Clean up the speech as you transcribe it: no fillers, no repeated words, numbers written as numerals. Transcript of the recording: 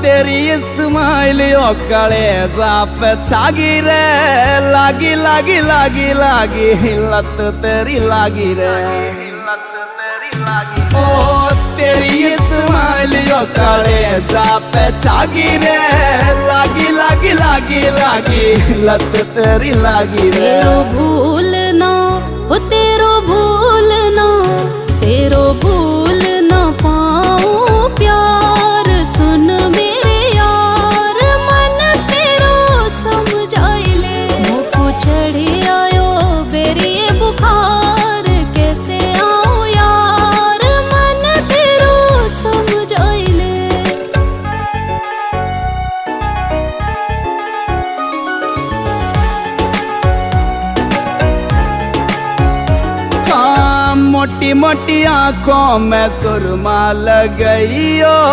तेरी स्माइल कलेजा पे छागी रे, लागी लागी लागी लागी लत तेरी लागी रे, लत तेरी लागी। ओ तेरी स्माइल कलेजा पे छागी रे, लागी लागी लागी लागी लत तेरी लागी रे। तेरो भूलना हो तेरो भूलना, तेरो भूल ना पाऊं प्यार। सुन मेरे यार मन तेरो समझ आइले, मुझको चढ़ी आयो बेरी बुखार। कैसे आऊं यार मन तेरो समझ आइले। मोटी मोटी आंखों में सुरमा लग गई हो।